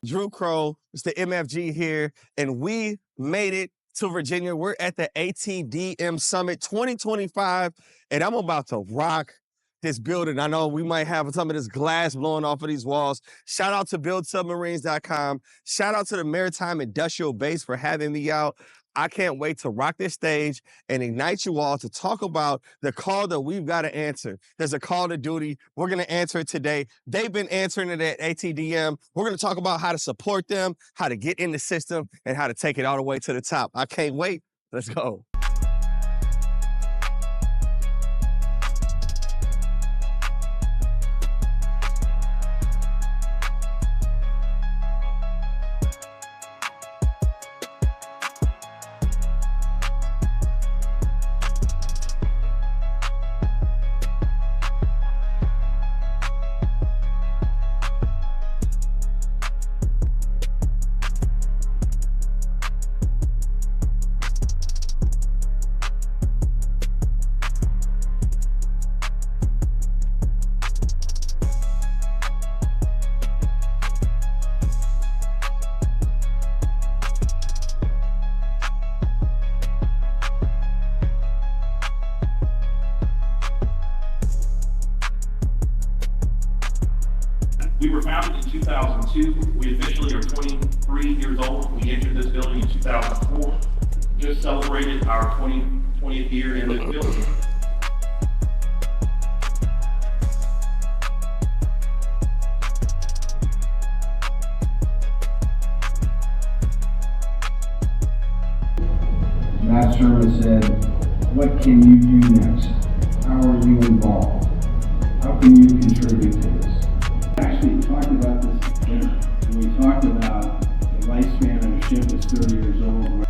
Drew Crow, it's the MFG here, and we made it to Virginia. We're at the ATDM Summit 2025, and I'm about to rock this building. I know we might have some of this glass blowing off of these walls. Shout out to buildsubmarines.com. Shout out to the Maritime Industrial Base for having me out. I can't wait to rock this stage and ignite you all to talk about the call that we've got to answer. There's a call to duty. We're going to answer it today. They've been answering it at ATDM. We're going to talk about how to support them, how to get in the system, and how to take it all the way to the top. I can't wait. Let's go. We were founded in 2002. We officially are 23 years old. We entered this building in 2004. Just celebrated our 20th year in this building. Matt Sherman said, "What can you do next? How are you involved? How can you contribute to this?" We talked about this dinner, and we talked about the lifespan of a ship that's 30 years old.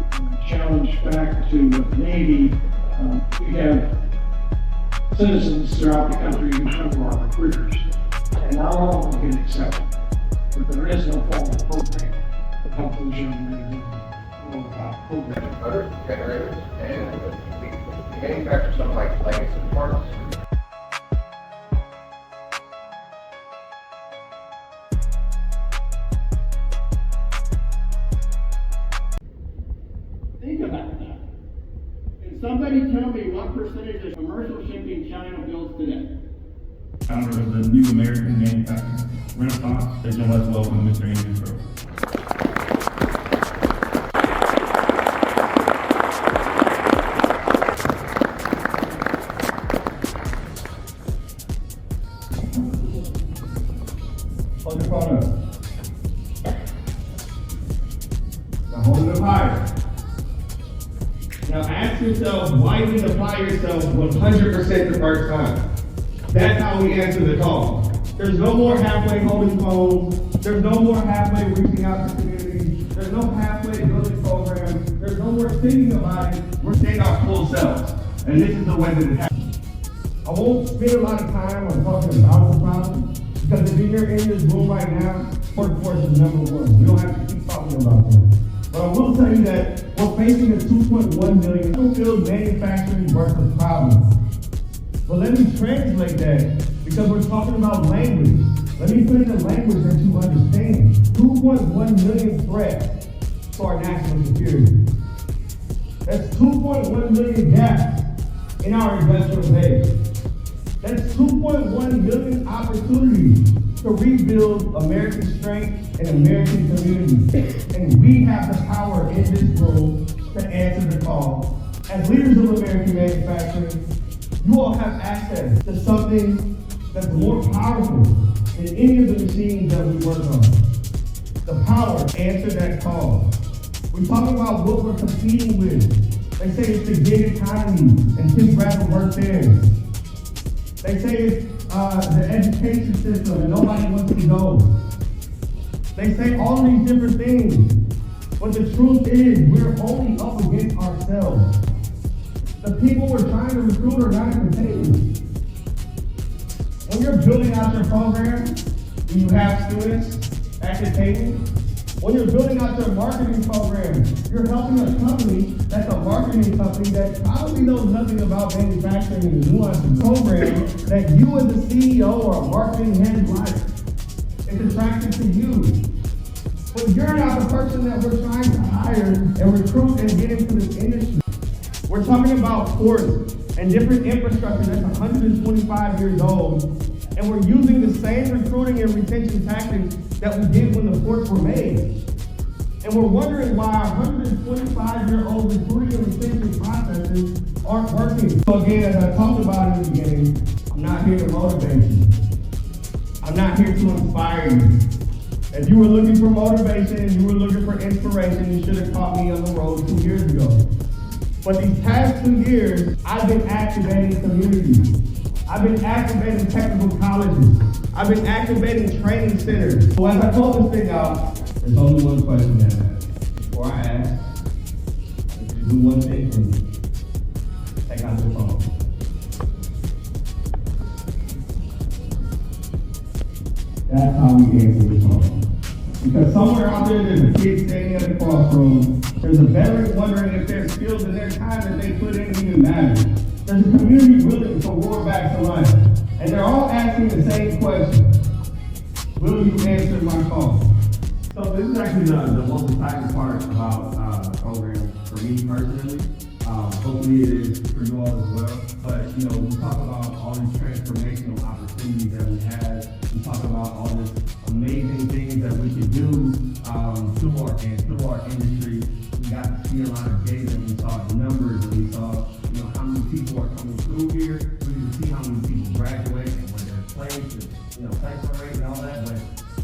Challenge back to the Navy. We have citizens throughout the country who come to our recruiters, and not all of them get accepted. But there is no formal program to help those young men and women know about programs. Motor generators, and we manufacture something like legs and parts. Think about that. Can somebody tell me what percentage of commercial shipping China builds today? Founder of the New American Manufacturing Renaissance, as let's welcome Mr. Andrew Crow. Hold your phone up. Now hold it up higher. Now ask yourself, why you need to apply yourself 100% the first time? That's how we answer the call. There's no more halfway holding phones. There's no more halfway reaching out to communities. There's no halfway building programs. There's no more thinking about it. We're staying our full selves. And this is the way that it happens. I won't spend a lot of time on talking about the problem, because if you're in this room right now, workforce is number one. We don't have to keep talking about them. But I will tell you that we're facing a 2.1 million fulfilled manufacturing workers problem. But let me translate that, because we're talking about language. Let me put it in language that you understand. 2.1 million threats to our national security. That's 2.1 million gaps in our industrial base. That's 2.1 million opportunities to rebuild American strength and American communities. And we have the power in this room to answer the call. As leaders of American manufacturing, you all have access to something that's more powerful than any of the machines that we work on. The power to answer that call. We talk about what we're competing with. They say it's the gig economy and kids rather work there. They say it's the education system and nobody wants to go. They say all these different things. But the truth is, we're only up against ourselves. The people we're trying to recruit are not at the table. When you're building out your program, do you have students at the table? When you're building out your marketing program, you're helping a company that's a marketing company that probably knows nothing about manufacturing and the nuances of the program that you as a CEO or a marketing head like. It's attractive to you. when you're not the person that we're trying to hire and recruit and get into this industry. We're talking about force and different infrastructure that's 125 years old, and we're using the same recruiting and retention tactics that we did when the forts were made. And we're wondering why our 125-year-old recruiting and retention processes aren't working. So again, as I talked about in the beginning, I'm not here to motivate you. I'm not here to inspire you. If you were looking for motivation and you were looking for inspiration, you should have caught me on the road 2 years ago. But these past 2 years, I've been activating communities. I've been activating technical colleges. I've been activating training centers. So as I close this thing out, there's only one question that matters. Before I ask, I need you to do one thing for me. Take out your phone. That's how we answer the phone. Because somewhere out there, there's a kid standing at the crossroads. There's a veteran wondering if their skills and their time that they put in even matter. There's a community willing to roar back to life. And they're all asking the same question. Will you answer my call? So this is actually the most exciting part about the program for me personally. Hopefully it is for you all as well. But you know, we talk about all these transformational opportunities that we have. We talk about all these amazing things that we can do through our industry. We got to see a lot of data. We saw numbers, and we saw how many people are coming through here. We can see how many people graduate and where they're placed, and placement rate and all that. But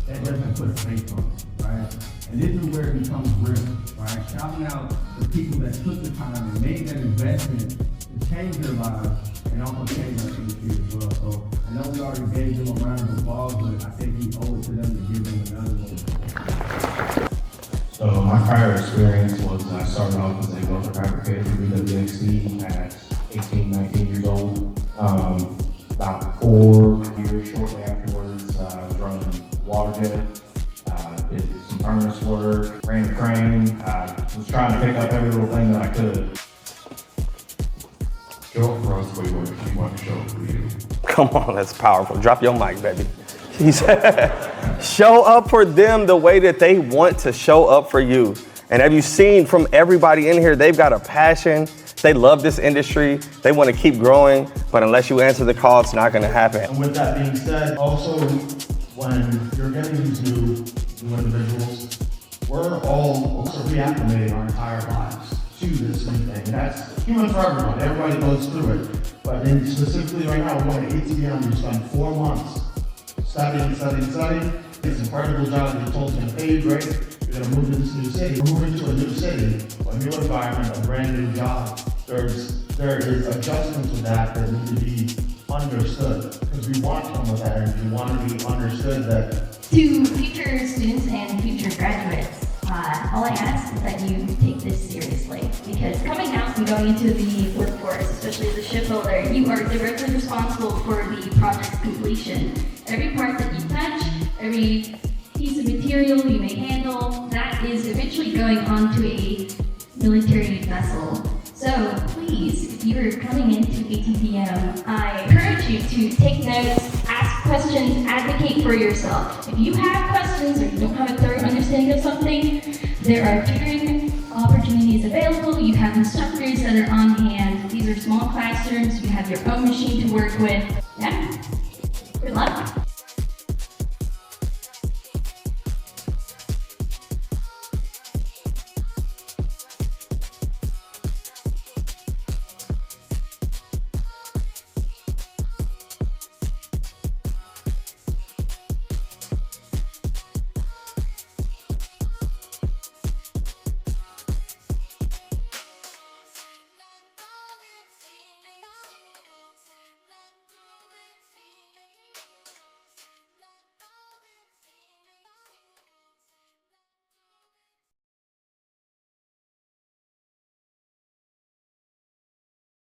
that doesn't put a face on it, right? And this is where it becomes real, right? Shouting out the people that took the time and made that investment to change their lives and also change our industry as well. So I know we already gave them a round of applause, but I think we owe it to them to give them another one. So my prior experience was I started off as a welder fabricator for WXC at 18, 19 years old. About 4 years shortly afterwards, I was running water jet, did some furnace work, ran a crane. I was trying to pick up every little thing that I could. Show up for us the way you want to show up for you. Come on, that's powerful. Drop your mic, baby. He said, show up for them the way that they want to show up for you. And have you seen from everybody in here, they've got a passion. They love this industry. They want to keep growing, but unless you answer the call, it's not going to happen. And with that being said, also, when you're getting these new individuals, we're all also reacclimating our entire lives to this new thing. And that's human for everyone. Everybody goes through it. But specifically right now, we're going to ATDM. We spend 4 months studying. It's an incredible job. You're told it's going to pay you great. You're going to move to this new city. We're moving to a new city, a new environment, a brand new job. There is adjustments to that need to be understood, because we want some of that energy. We want to be understood that. To future students and future graduates, all I ask is that you take this seriously, because coming out and going into the workforce, especially as a shipbuilder, you are directly responsible for the project's completion. Every part that you touch, every piece of material you may handle, that is eventually going onto a military vessel. So please, if you're coming into ATDM, I encourage you to take notes, ask questions, advocate for yourself. If you have questions or you don't have a thorough understanding of something, there are tutoring opportunities available. You have instructors that are on hand. These are small classrooms. You have your own machine to work with. Yeah, good luck.